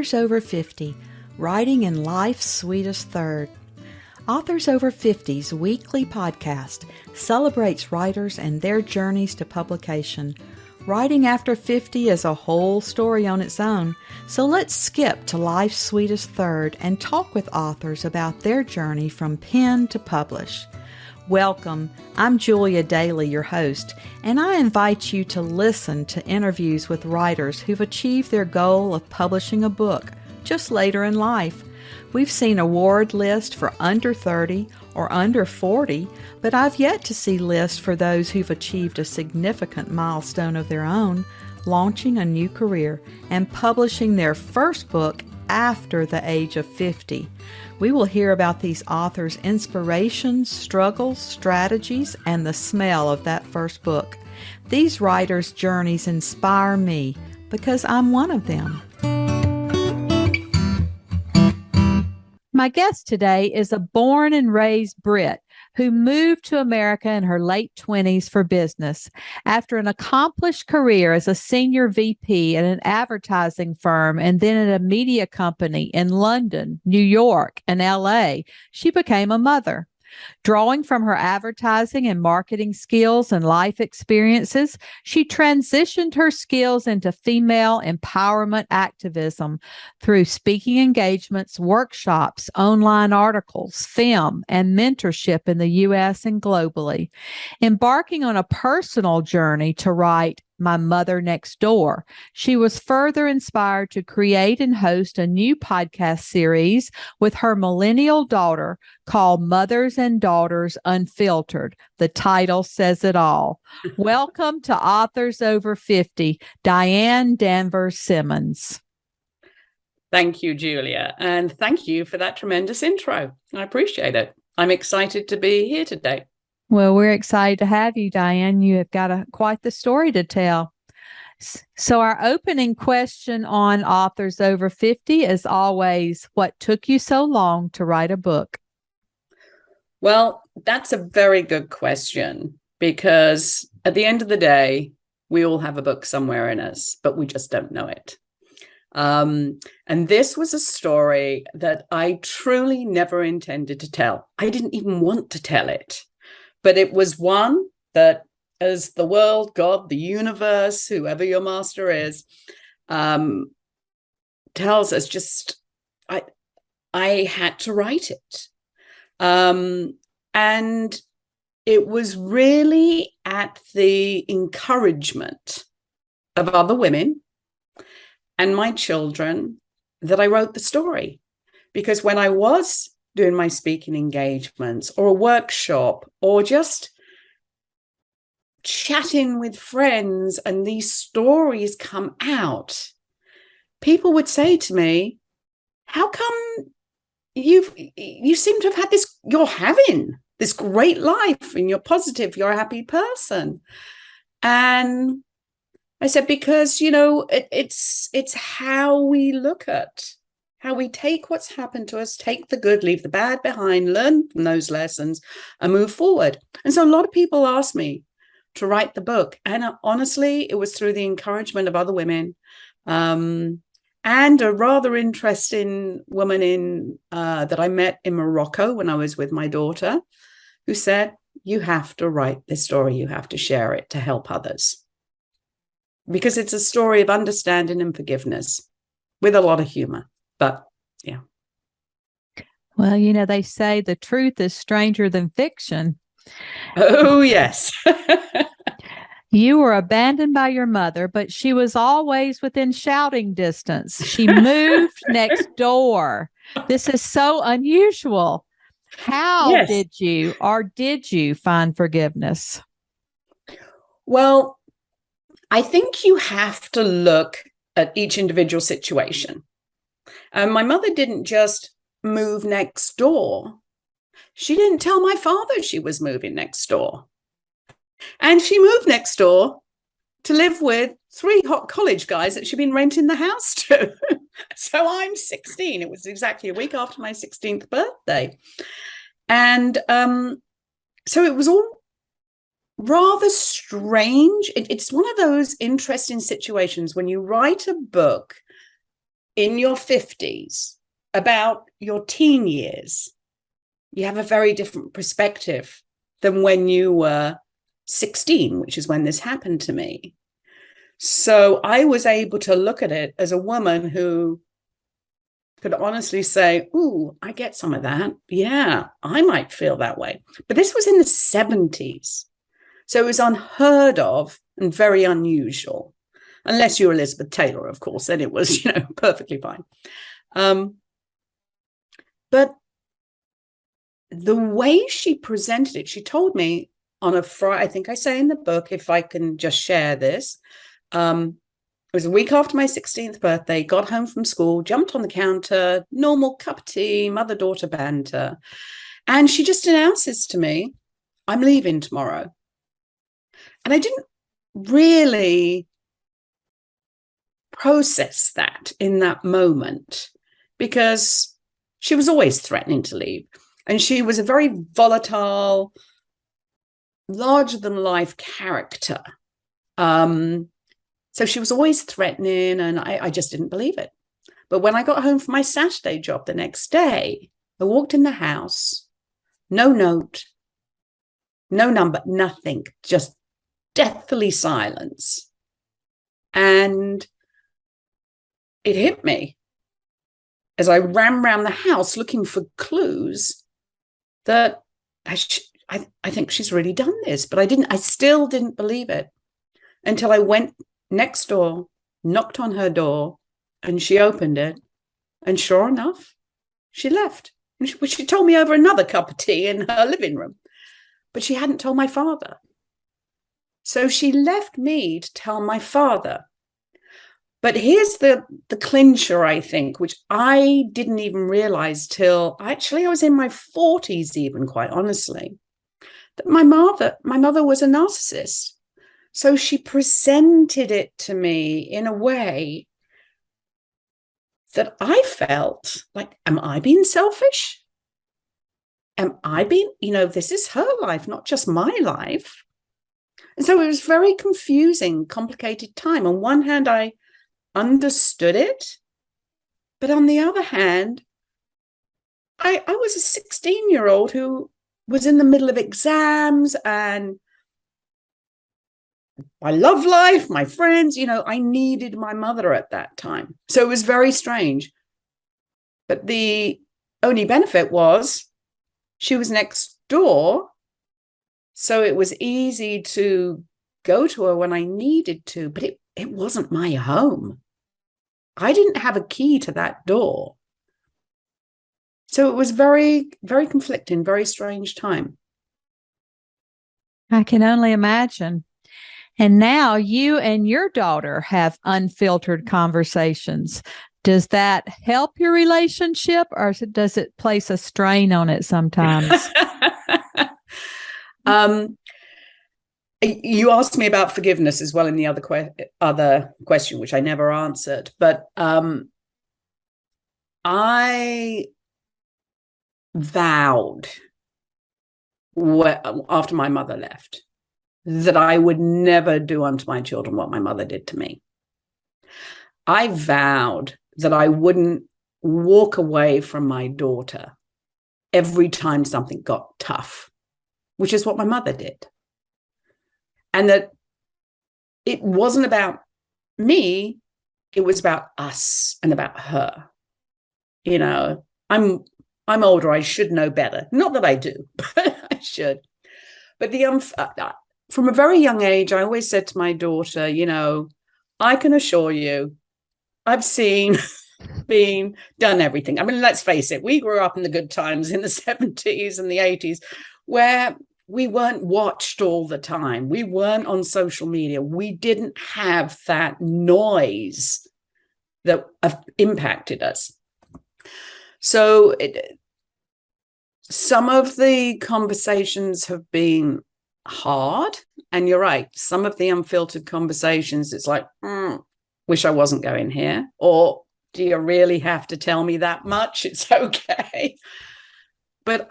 Authors Over 50, Writing in Life's Sweetest Third. Authors Over 50's weekly podcast celebrates writers and their journeys to publication. Writing after 50 is a whole story on its own, so let's skip to life's sweetest third and talk with authors about their journey from pen to publish. Welcome, I'm Julia Daly, your host, and I invite you to listen to interviews with writers who've achieved their goal of publishing a book just later in life. We've seen award lists for under 30 or under 40, but I've yet to see lists for those who've achieved a significant milestone of their own, launching a new career and publishing their first book after the age of 50. We will hear about these authors' inspirations, struggles, strategies, and the smell of that first book. These writers' journeys inspire me because I'm one of them. My guest today is a born and raised Brit who moved to America in her late 20s for business. After an accomplished career as a senior VP at an advertising firm and then at a media company in London, New York, and LA, she became a mother. Drawing from her advertising and marketing skills and life experiences, she transitioned her skills into female empowerment activism through speaking engagements, workshops, online articles, film, and mentorship in the U.S. and globally. Embarking on a personal journey to write My Mother Next Door, she was further inspired to create and host a new podcast series with her millennial daughter called Mothers and Daughters Unfiltered. The title says it all. Welcome to Authors Over 50, Diane Danvers Simmons. Thank you, Julia, and thank you for that tremendous intro. I appreciate it. I'm excited to be here today. Well, we're excited to have you, Diane. You have got quite the story to tell. So our opening question on Authors Over 50 is always, what took you so long to write a book? Well, that's a very good question, because at the end of the day, we all have a book somewhere in us, but we just don't know it. And this was a story that I truly never intended to tell. I didn't even want to tell it. But it was one that, as the world, God, the universe, whoever your master is, tells us, just I had to write it. And it was really at the encouragement of other women and my children that I wrote the story. Because when I was doing my speaking engagements or a workshop or just chatting with friends and these stories come out, people would say to me, how come you seem to have had this, you're having this great life and you're positive, you're a happy person? And I said, because, it's how we look at, how we take what's happened to us, take the good, leave the bad behind, learn from those lessons and move forward. And so a lot of people asked me to write the book. And honestly, it was through the encouragement of other women and a rather interesting woman that I met in Morocco when I was with my daughter, who said, you have to write this story. You have to share it to help others. Because it's a story of understanding and forgiveness with a lot of humor. But yeah. Well, they say the truth is stranger than fiction. Oh, yes. You were abandoned by your mother, but she was always within shouting distance. She moved next door. This is so unusual. How did you find forgiveness? Well, I think you have to look at each individual situation. My mother didn't just move next door. She didn't tell my father she was moving next door. And she moved next door to live with 3 hot college guys that she'd been renting the house to. So I'm 16. It was exactly a week after my 16th birthday. And so it was all rather strange. It's one of those interesting situations when you write a book in your 50s about your teen years, you have a very different perspective than when you were 16, which is when this happened to me. So I was able to look at it as a woman who could honestly say, ooh, I get some of that. Yeah, I might feel that way. But this was in the 70s. So it was unheard of and very unusual. Unless you were Elizabeth Taylor, of course, then it was, perfectly fine. But the way she presented it, she told me on a Friday, I think I say in the book, if I can just share this, it was a week after my 16th birthday, got home from school, jumped on the counter, normal cup of tea, mother-daughter banter. And she just announces to me, I'm leaving tomorrow. And I didn't really process that in that moment because she was always threatening to leave. And she was a very volatile, larger-than-life character. So she was always threatening, and I just didn't believe it. But when I got home from my Saturday job the next day, I walked in the house, no note, no number, nothing, just deathly silence. And it hit me as I ran around the house looking for clues that I think she's really done this, but I still didn't believe it until I went next door, knocked on her door, and she opened it. And sure enough, she left. She told me over another cup of tea in her living room, but she hadn't told my father. So she left me to tell my father. But here's the clincher, I think, which I didn't even realize till actually I was in my 40s, even, quite honestly, that my mother was a narcissist. So she presented it to me in a way that I felt like, am I being selfish? Am I being, this is her life, not just my life. And so it was very confusing, complicated time. On one hand, I understood it. But on the other hand, I was a 16-year-old who was in the middle of exams and my love life, my friends, I needed my mother at that time. So it was very strange. But the only benefit was she was next door. So it was easy to go to her when I needed to, but it wasn't my home. I didn't have a key to that door. So it was very, very conflicting, very strange time. I can only imagine. And now you and your daughter have unfiltered conversations. Does that help your relationship, or does it place a strain on it sometimes? You asked me about forgiveness as well in the other question, which I never answered. But I vowed after my mother left that I would never do unto my children what my mother did to me. I vowed that I wouldn't walk away from my daughter every time something got tough, which is what my mother did. And that it wasn't about me, it was about us and about her. I'm older, I should know better. Not that I do, but I should. But from a very young age, I always said to my daughter, I can assure you, I've seen, done everything. I mean, let's face it, we grew up in the good times in the 70s and the 80s where we weren't watched all the time. We weren't on social media. We didn't have that noise that impacted us. So some of the conversations have been hard. And you're right. Some of the unfiltered conversations, it's like, wish I wasn't going here. Or do you really have to tell me that much? It's okay. But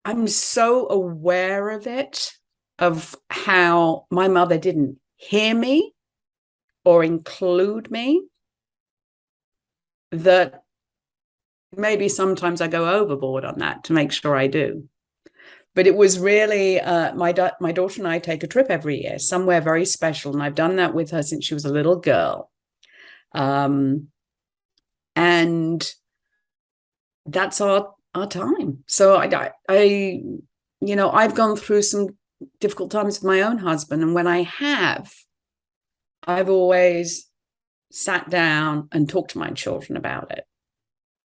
I'm so aware of it, of how my mother didn't hear me or include me. that maybe sometimes I go overboard on that to make sure I do. But it was really my daughter and I take a trip every year, somewhere very special. And I've done that with her since she was a little girl. And that's our time. So I I've gone through some difficult times with my own husband. And when I have, I've always sat down and talked to my children about it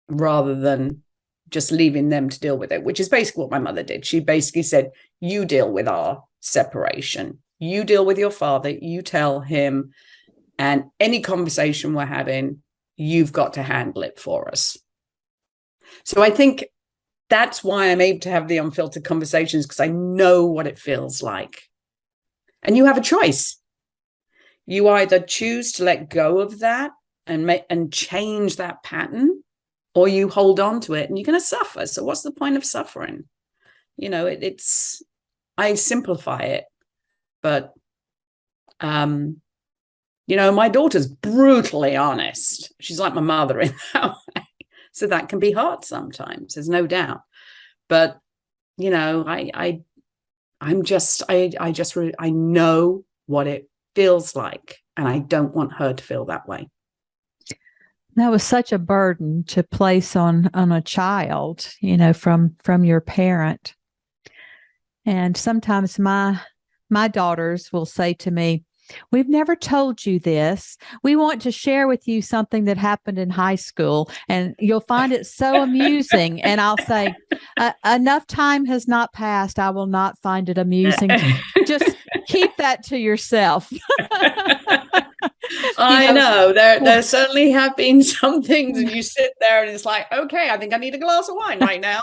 rather than just leaving them to deal with it, which is basically what my mother did. She basically said, you deal with our separation. You deal with your father. You tell him, and any conversation we're having, you've got to handle it for us. So I think that's why I'm able to have the unfiltered conversations, because I know what it feels like. And you have a choice. You either choose to let go of that and change that pattern, or you hold on to it and you're going to suffer. So what's the point of suffering? I simplify it, but, my daughter's brutally honest. She's like my mother in that way. So that can be hard sometimes, there's no doubt. But, I know what it feels like, and I don't want her to feel that way. That was such a burden to place on a child, from your parent. And sometimes my daughters will say to me, we've never told you this. We want to share with you something that happened in high school, and you'll find it so amusing. And I'll say, enough time has not passed. I will not find it amusing. Just keep that to yourself. I know there certainly have been some things, and you sit there and it's like, okay, I think I need a glass of wine right now.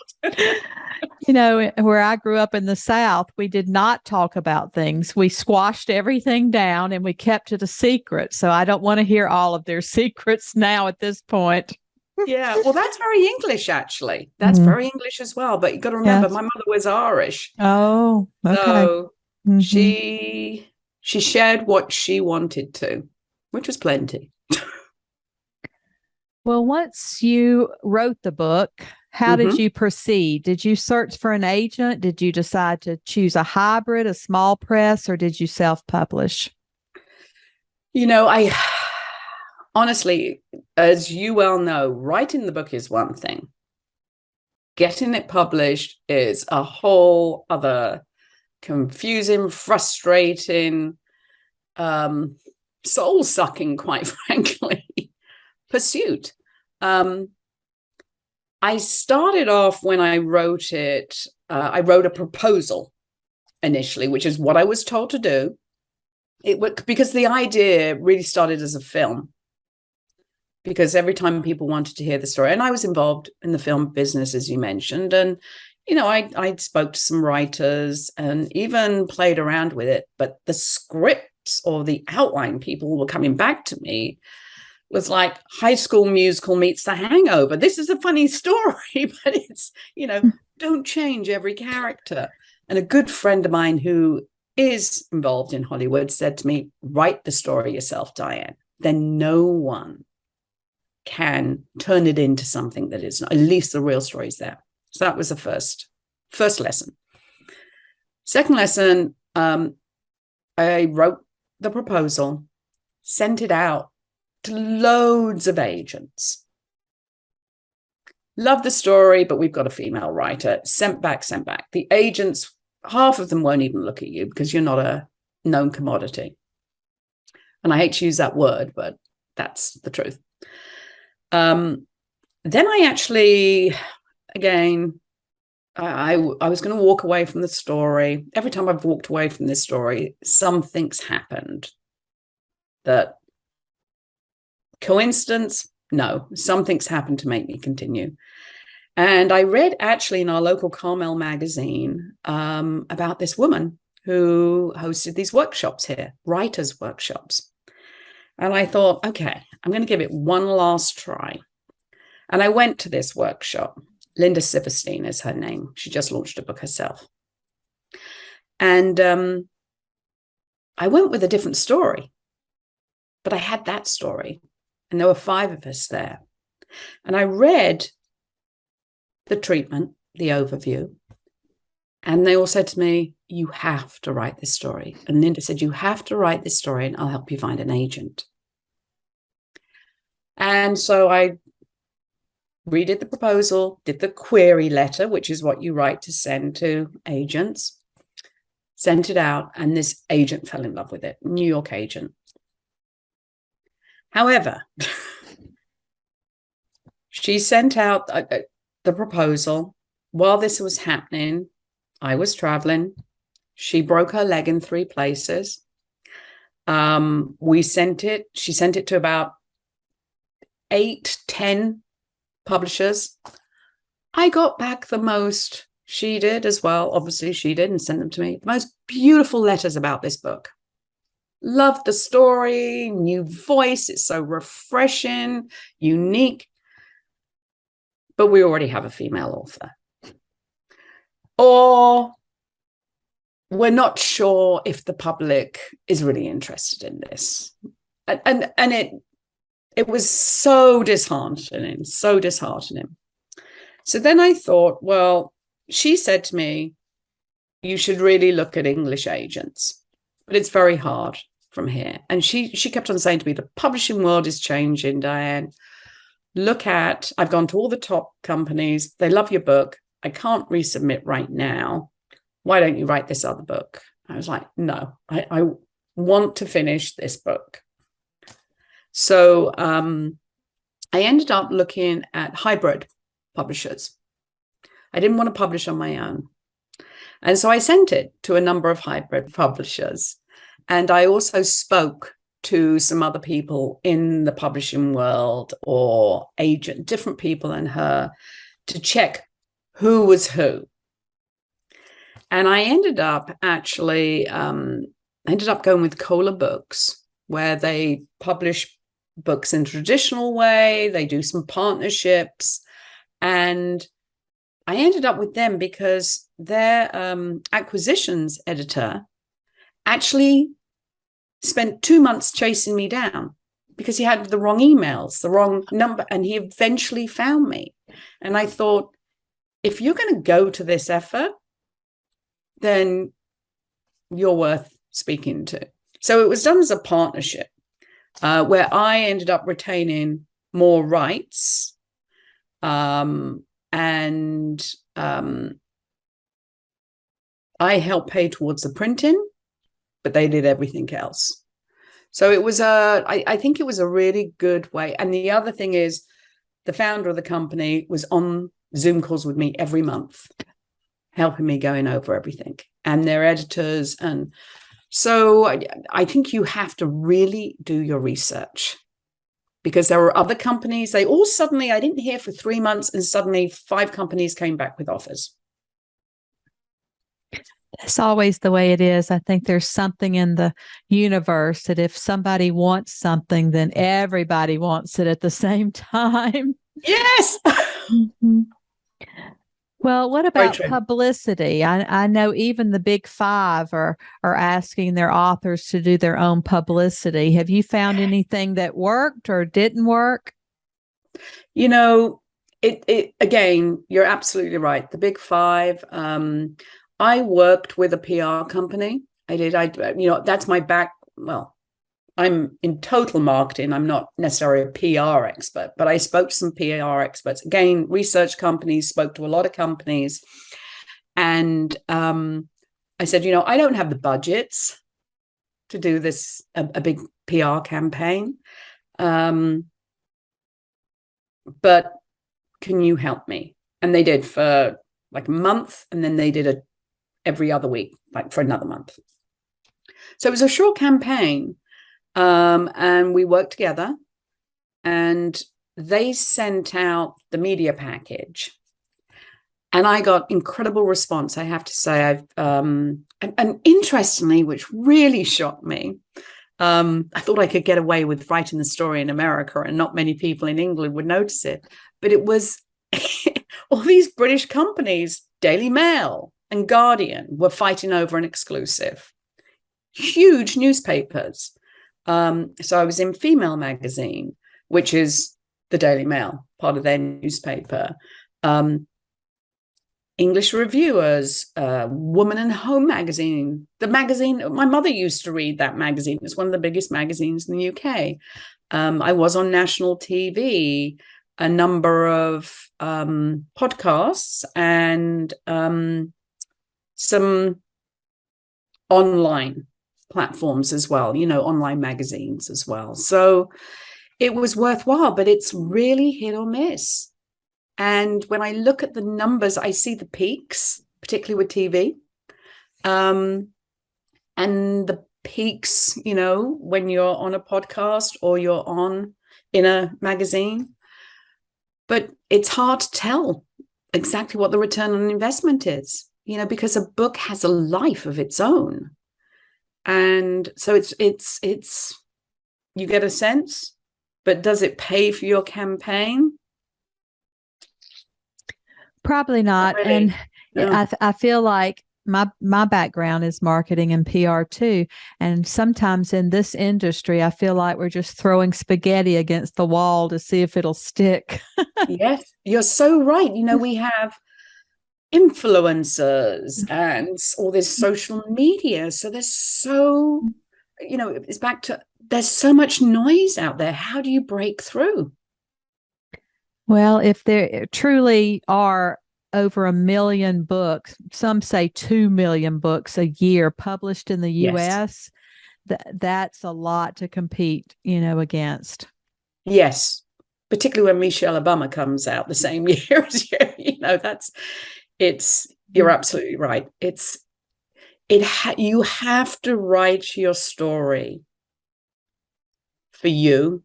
Where I grew up in the South, we did not talk about things. We squashed everything down and we kept it a secret. So I don't want to hear all of their secrets now at this point. Yeah, well, that's very English, actually. That's very English as well. But you've got to remember, my mother was Irish. Oh, okay. So she shared what she wanted to, which was plenty. Well, once you wrote the book, how did you proceed? Did you search for an agent? Did you decide to choose a hybrid, a small press, or did you self-publish? I honestly, as you well know, writing the book is one thing. Getting it published is a whole other confusing, frustrating, soul-sucking, quite frankly, pursuit. I started off when I wrote it, I wrote a proposal initially, which is what I was told to do. Because the idea really started as a film. Because every time people wanted to hear the story, and I was involved in the film business, as you mentioned, and I spoke to some writers and even played around with it, but the scripts or the outline people were coming back to me was like High School Musical meets The Hangover. This is a funny story, but it's, don't change every character. And a good friend of mine who is involved in Hollywood said to me, write the story yourself, Diane. Then no one can turn it into something that is not. At least the real story is there. So that was the first lesson. Second lesson, I wrote the proposal, sent it out to loads of agents. Love the story, but we've got a female writer. Sent back. The agents, half of them won't even look at you because you're not a known commodity. And I hate to use that word, but that's the truth. Then I actually, again, I was going to walk away from the story. Every time I've walked away from this story, something's happened. That coincidence? No, something's happened to make me continue. And I read actually in our local Carmel magazine about this woman who hosted these workshops here, writers' workshops. And I thought, okay, I'm going to give it one last try. And I went to this workshop. Linda Siverstein is her name. She just launched a book herself. And I went with a different story. But I had that story. And there were 5 of us there. And I read the treatment, the overview, and they all said to me, you have to write this story. And Linda said, you have to write this story and I'll help you find an agent. And so I redid the proposal, did the query letter, which is what you write to send to agents, sent it out, and this agent fell in love with it, New York agent. However, she sent out the proposal. While this was happening, I was traveling. She broke her leg in 3 places. She sent it to about 8, 10 publishers. I got back the most. She did as well. Obviously, she did and sent them to me. The most beautiful letters about this book. Loved the story, new voice. It's so refreshing, unique. But we already have a female author. Or we're not sure if the public is really interested in this. And it was so disheartening, so disheartening. So then I thought, well, she said to me, you should really look at English agents, but it's very hard from here. And she kept on saying to me, the publishing world is changing, Diane. I've gone to all the top companies. They love your book. I can't resubmit right now. Why don't you write this other book? I was like, no, I want to finish this book. So I ended up looking at hybrid publishers. I didn't want to publish on my own. And so I sent it to a number of hybrid publishers. And I also spoke to some other people in the publishing world or different people and her to check who was who. And I ended up going with Cola Books, where they publish books in a traditional way. They do some partnerships. And I ended up with them because their acquisitions editor actually spent 2 months chasing me down because he had the wrong emails, the wrong number, and he eventually found me. And I thought, if you're going to go to this effort, then you're worth speaking to. So it was done as a partnership where I ended up retaining more rights and I helped pay towards the printing, but they did everything else. So it was I think it was a really good way. And the other thing is the founder of the company was on Zoom calls with me every month, helping me going over everything, and their editors. And so I think you have to really do your research, because there were other companies. They all suddenly, I didn't hear for 3 months, and suddenly 5 companies came back with offers. It's always the way it is. I think there's something in the universe that if somebody wants something, then everybody wants it at the same time. Yes. Mm-hmm. Well, what about publicity? I know even the big 5 are asking their authors to do their own publicity. Have you found anything that worked or didn't work? You know, it again, you're absolutely right. The big 5. I worked with a PR company. I did. That's my back. Well, I'm in total marketing. I'm not necessarily a PR expert, but I spoke to some PR experts. Again, research companies, spoke to a lot of companies. And I said, I don't have the budgets to do this, a big PR campaign. But can you help me? And they did for like a month. And then they did it every other week, like for another month. So it was a short campaign. And we worked together, and they sent out the media package, and I got incredible response. I have to say, and interestingly, which really shocked me, I thought I could get away with writing the story in America and not many people in England would notice it. But it was all these British companies, Daily Mail and Guardian, were fighting over an exclusive. Huge newspapers. So I was in Female Magazine, which is the Daily Mail, part of their newspaper. English reviewers, Woman and Home magazine, the magazine, my mother used to read that magazine. It's one of the biggest magazines in the UK. I was on national TV, a number of podcasts, and some online platforms as well, online magazines as well. So it was worthwhile, but it's really hit or miss. And when I look at the numbers, I see the peaks, particularly with TV. And the peaks, when you're on a podcast or you're in a magazine. But it's hard to tell exactly what the return on investment is, because a book has a life of its own. And so it's you get a sense, but does it pay for your campaign? Probably not. Really? And No. I feel like my background is marketing and PR too. And sometimes in this industry, I feel like we're just throwing spaghetti against the wall to see if it'll stick. Yes, you're so right. We have influencers and all this social media. So there's it's back to, there's so much noise out there. How do you break through? Well, if there truly are over 1 million books, some say 2 million books a year published in the US, that's a lot to compete, against. Yes, particularly when Michelle Obama comes out the same year as you. You're absolutely right. You have to write your story for you,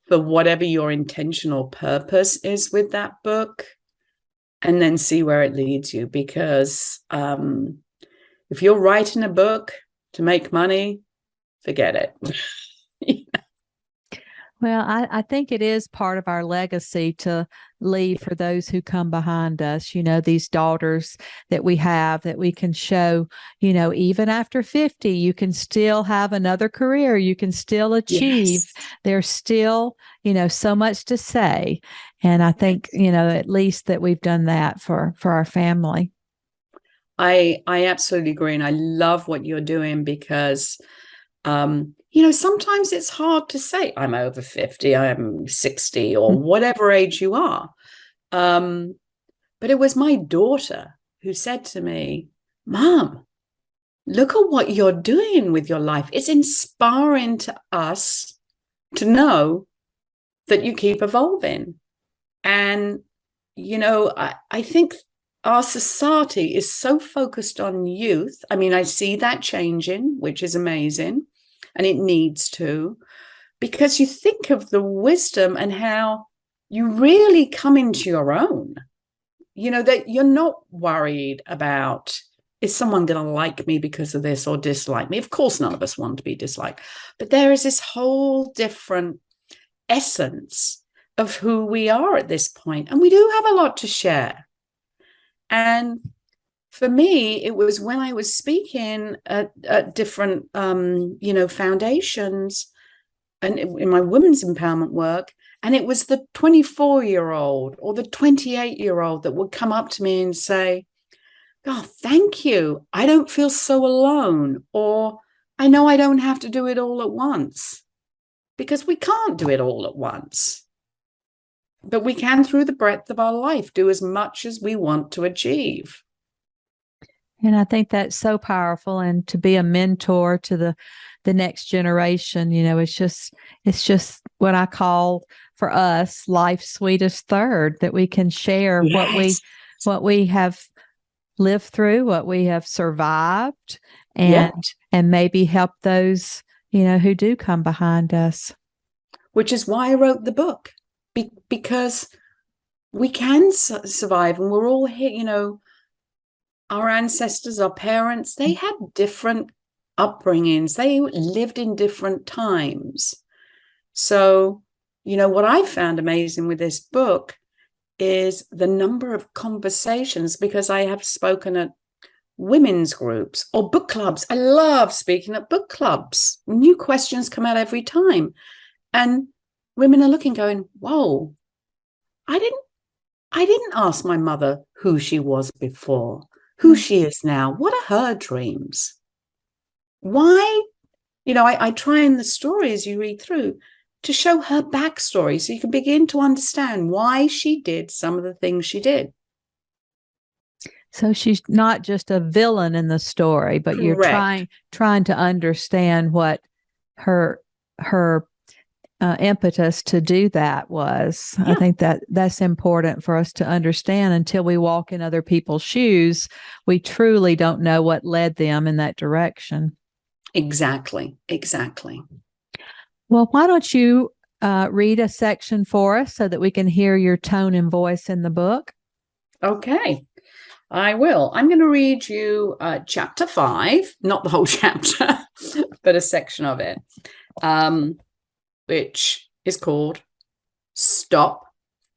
for whatever your intentional purpose is with that book, and then see where it leads you. Because if you're writing a book to make money, forget it. Well, I think it is part of our legacy to leave for those who come behind us, these daughters that we have, that we can show, even after 50, you can still have another career. You can still achieve. Yes. There's still, so much to say. And I think, at least that we've done that for our family. I absolutely agree. And I love what you're doing because, sometimes it's hard to say I'm over 50, I'm 60, or whatever age you are. But it was my daughter who said to me, Mom, look at what you're doing with your life. It's inspiring to us to know that you keep evolving. And, I think our society is so focused on youth. I mean, I see that changing, which is amazing. And it needs to, because you think of the wisdom and how you really come into your own, that you're not worried about, is someone going to like me because of this or dislike me? Of course, none of us want to be disliked, but there is this whole different essence of who we are at this point. And we do have a lot to share. And for me, it was when I was speaking at different, foundations and in my women's empowerment work, and it was the 24-year-old or the 28-year-old that would come up to me and say, "Oh, thank you. I don't feel so alone," or "I know I don't have to do it all at once," because we can't do it all at once. But we can, through the breadth of our life, do as much as we want to achieve. And I think that's so powerful. And to be a mentor to the next generation, it's just what I call for us life's sweetest third, that we can share what we have lived through, what we have survived, and maybe help those, who do come behind us. Which is why I wrote the book, because we can survive, and we're all here, our ancestors, our parents, they had different upbringings. They lived in different times. So, what I found amazing with this book is the number of conversations, because I have spoken at women's groups or book clubs. I love speaking at book clubs. New questions come out every time. And women are looking, going, whoa, I didn't ask my mother who she was before, who she is now. What are her dreams? Why? I try in the stories you read through to show her backstory so you can begin to understand why she did some of the things she did. So she's not just a villain in the story, but you're trying to understand what her impetus to do that was. Yeah. I think that's important for us to understand. Until we walk in other people's shoes, we truly don't know what led them in that direction. Exactly. Well, why don't you read a section for us so that we can hear your tone and voice in the book? Okay, I will. I'm going to read you chapter 5, not the whole chapter, but a section of it, which is called Stop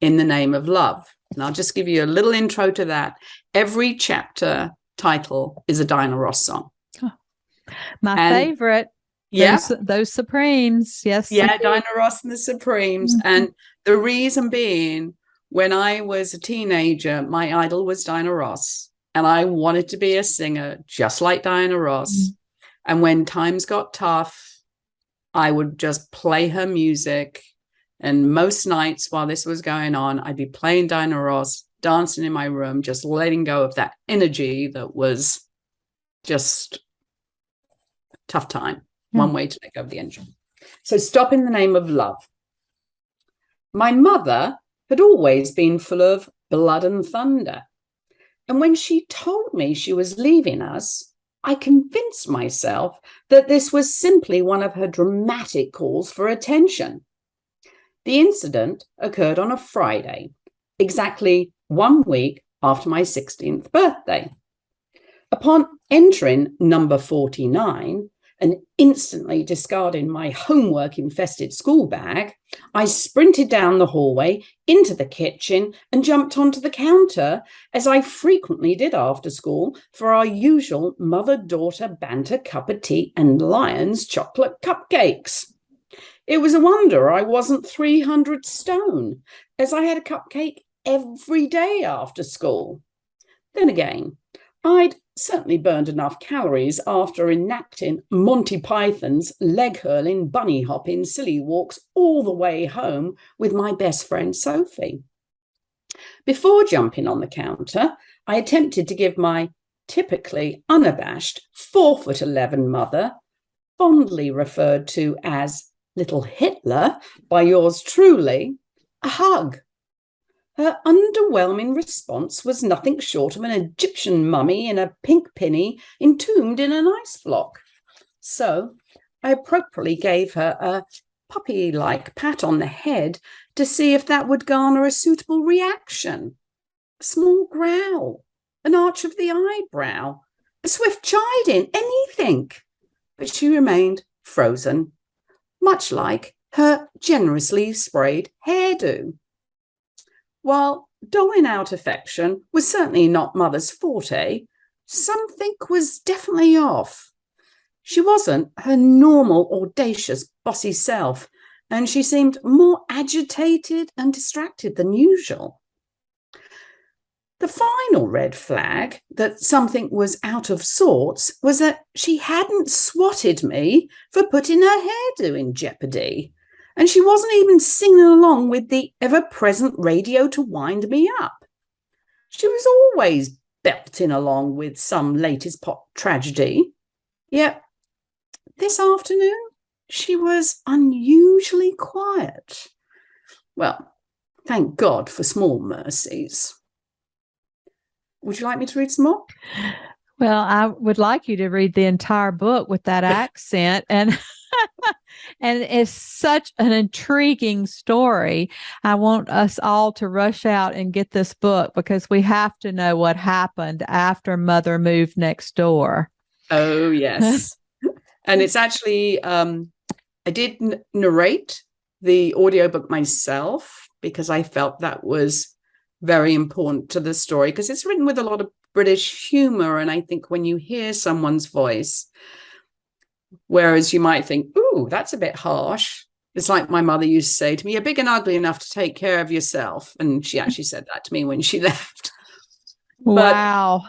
in the Name of Love. And I'll just give you a little intro to that. Every chapter title is a Diana Ross song. Oh, my favorite. Yeah. Those Supremes. Yes. Yeah, Diana Ross and the Supremes. Mm-hmm. And the reason being, when I was a teenager, my idol was Diana Ross. And I wanted to be a singer just like Diana Ross. Mm-hmm. And when times got tough, I would just play her music. And most nights while this was going on, I'd be playing Diana Ross, dancing in my room, just letting go of that energy that was just a tough time. One way to let go of the engine. So Stop in the Name of Love. My mother had always been full of blood and thunder. And when she told me she was leaving us, I convinced myself that this was simply one of her dramatic calls for attention. The incident occurred on a Friday, exactly 1 week after my 16th birthday. Upon entering number 49, and instantly discarding my homework-infested school bag, I sprinted down the hallway into the kitchen and jumped onto the counter, as I frequently did after school, for our usual mother-daughter banter cup of tea and Lion's chocolate cupcakes. It was a wonder I wasn't 300 stone, as I had a cupcake every day after school. Then again, I'd certainly burned enough calories after enacting Monty Python's leg-hurling, bunny-hopping silly walks all the way home with my best friend Sophie. Before jumping on the counter, I attempted to give my typically unabashed 4'11" mother, fondly referred to as Little Hitler by yours truly, a hug. Her underwhelming response was nothing short of an Egyptian mummy in a pink penny entombed in an ice block. So I appropriately gave her a puppy-like pat on the head to see if that would garner a suitable reaction. A small growl, an arch of the eyebrow, a swift chiding, anything. But she remained frozen, much like her generously sprayed hairdo. While doling out affection was certainly not Mother's forte, something was definitely off. She wasn't her normal, audacious, bossy self, and she seemed more agitated and distracted than usual. The final red flag that something was out of sorts was that she hadn't swatted me for putting her hairdo in jeopardy. And she wasn't even singing along with the ever-present radio to wind me up. She was always belting along with some latest pop tragedy. Yet this afternoon, she was unusually quiet. Well, thank God for small mercies. Would you like me to read some more? Well, I would like you to read the entire book with that accent. And it's such an intriguing story. I want us all to rush out and get this book because we have to know what happened after Mother moved next door. Oh, yes. And it's actually, I did narrate the audiobook myself because I felt that was very important to the story, because it's written with a lot of British humor. And I think when you hear someone's voice, whereas you might think, ooh, that's a bit harsh, It's like my mother used to say to me, you're big and ugly enough to take care of yourself. And she actually said that to me when she left. Wow.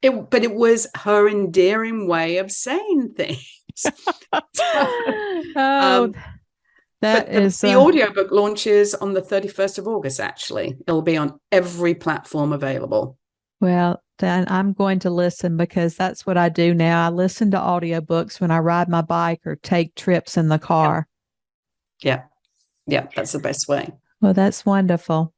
But it was her endearing way of saying things. Oh, that But is the audiobook launches on the 31st of August, actually. It'll be on every platform available. well, then I'm going to listen because that's what I do now. I listen to audiobooks when I ride my bike or take trips in the car. Yeah. Yeah, that's the best way. Well, that's wonderful.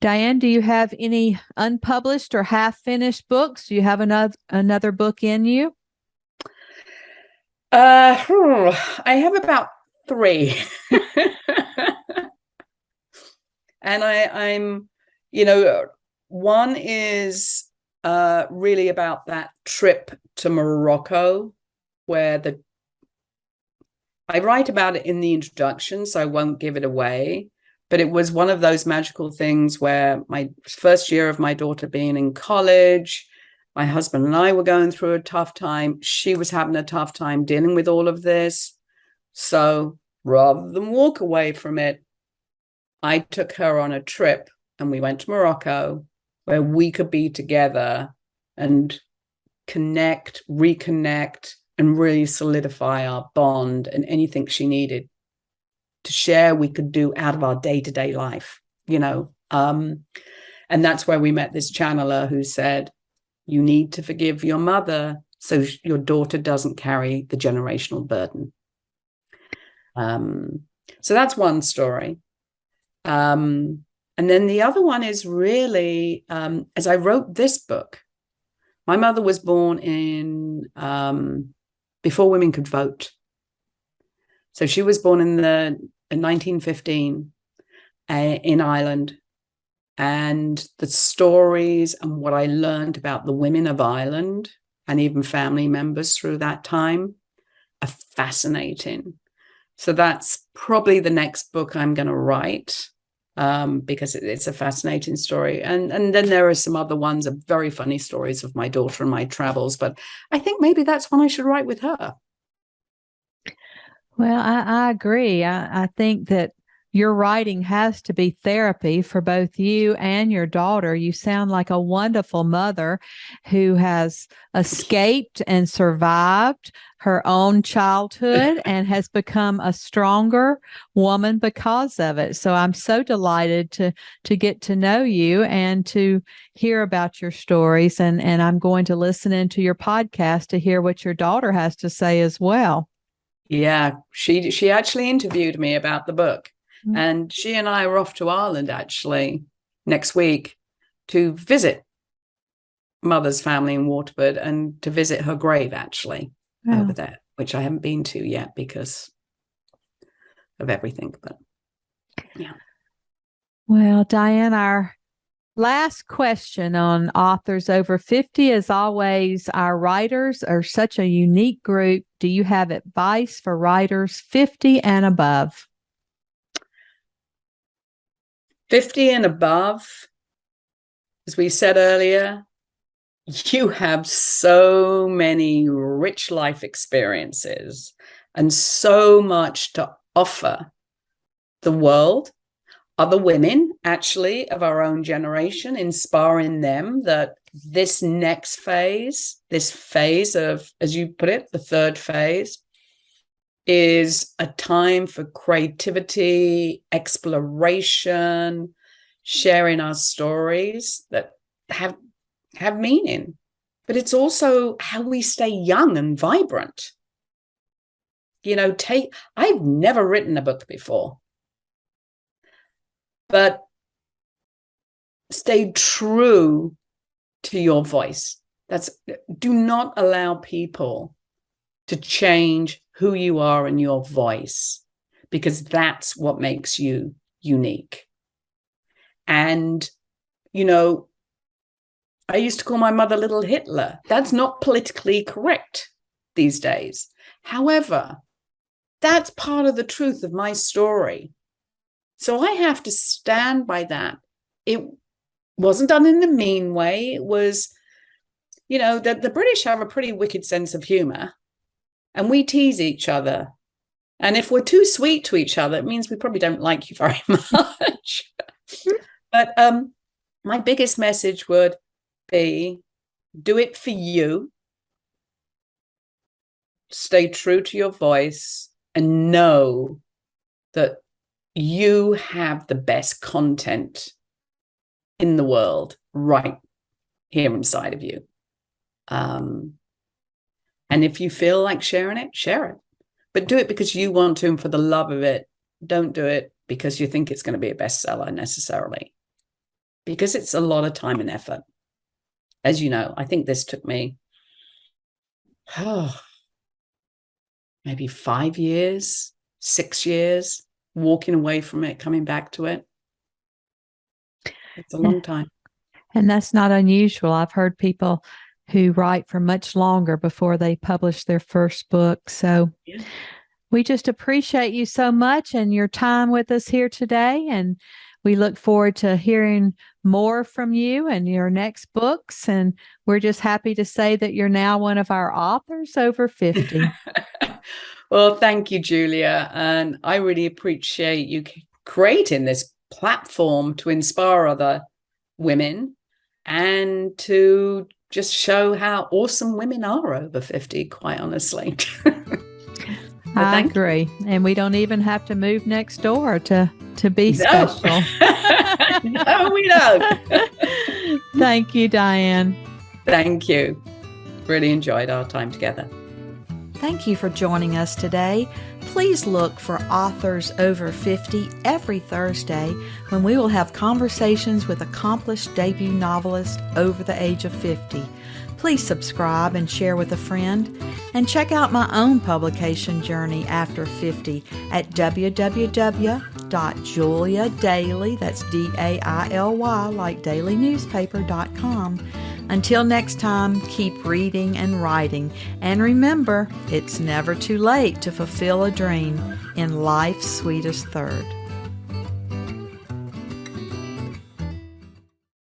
Diane, do you have any unpublished or half-finished books? Do you have another book in you? I have about 3. And I'm, one is really about that trip to Morocco, where I write about it in the introduction, so I won't give it away. But it was one of those magical things where my first year of my daughter being in college, my husband and I were going through a tough time. She was having a tough time dealing with all of this. So rather than walk away from it, I took her on a trip and we went to Morocco where we could be together and connect, reconnect, and really solidify our bond, and anything she needed to share, we could do out of our day-to-day life, And that's where we met this channeler who said, you need to forgive your mother so your daughter doesn't carry the generational burden. So that's one story. And then the other one is really, as I wrote this book, my mother was born in before women could vote. So she was born in 1915 in Ireland. And the stories and what I learned about the women of Ireland and even family members through that time are fascinating. So that's probably the next book I'm going to write, because it's a fascinating story. And then there are some other ones of very funny stories of my daughter and my travels. But I think maybe that's one I should write with her. Well, I agree. I think that your writing has to be therapy for both you and your daughter. You sound like a wonderful mother who has escaped and survived her own childhood and has become a stronger woman because of it. So I'm so delighted to get to know you and to hear about your stories. And I'm going to listen into your podcast to hear what your daughter has to say as well. Yeah, she actually interviewed me about the book. And she and I are off to Ireland actually next week to visit Mother's family in Waterford and to visit her grave actually over there, which I haven't been to yet because of everything. But yeah. Well, Diane, our last question on Authors Over 50 is always, our writers are such a unique group. Do you have advice for writers 50 and above? 50 and above, as we said earlier, you have so many rich life experiences and so much to offer the world, other women actually of our own generation, inspiring them that this next phase, this phase of, as you put it, the third phase, is a time for creativity, exploration, sharing our stories that have meaning. But it's also how we stay young and vibrant. I've never written a book before, but stay true to your voice. Do not allow people to change who you are and your voice, because that's what makes you unique. And, I used to call my mother Little Hitler. That's not politically correct these days. However, that's part of the truth of my story. So I have to stand by that. It wasn't done in a mean way. It was, the British have a pretty wicked sense of humor, and we tease each other. And if we're too sweet to each other, it means we probably don't like you very much. But my biggest message would be, do it for you. Stay true to your voice and know that you have the best content in the world right here inside of you. And if you feel like sharing it, share it. But do it because you want to and for the love of it. Don't do it because you think it's going to be a bestseller necessarily. Because it's a lot of time and effort. As you know, I think this took me maybe 5 years, 6 years, walking away from it, coming back to it. It's a long time. And that's not unusual. I've heard people who write for much longer before they publish their first book. So we just appreciate you so much and your time with us here today. And we look forward to hearing more from you and your next books. And we're just happy to say that you're now one of our authors over 50. Well, thank you, Julia. And I really appreciate you creating this platform to inspire other women and to just show how awesome women are over 50, quite honestly. I agree. And we don't even have to move next door to be special. No, we don't. Thank you, Diane. Thank you. Really enjoyed our time together. Thank you for joining us today. Please look for Authors Over 50 every Thursday when we will have conversations with accomplished debut novelists over the age of 50. Please subscribe and share with a friend. And check out my own publication journey after 50 at www.juliadaily, that's D-A-I-L-Y, like dailynewspaper.com. Until next time, keep reading and writing. And remember, it's never too late to fulfill a dream in life's sweetest third.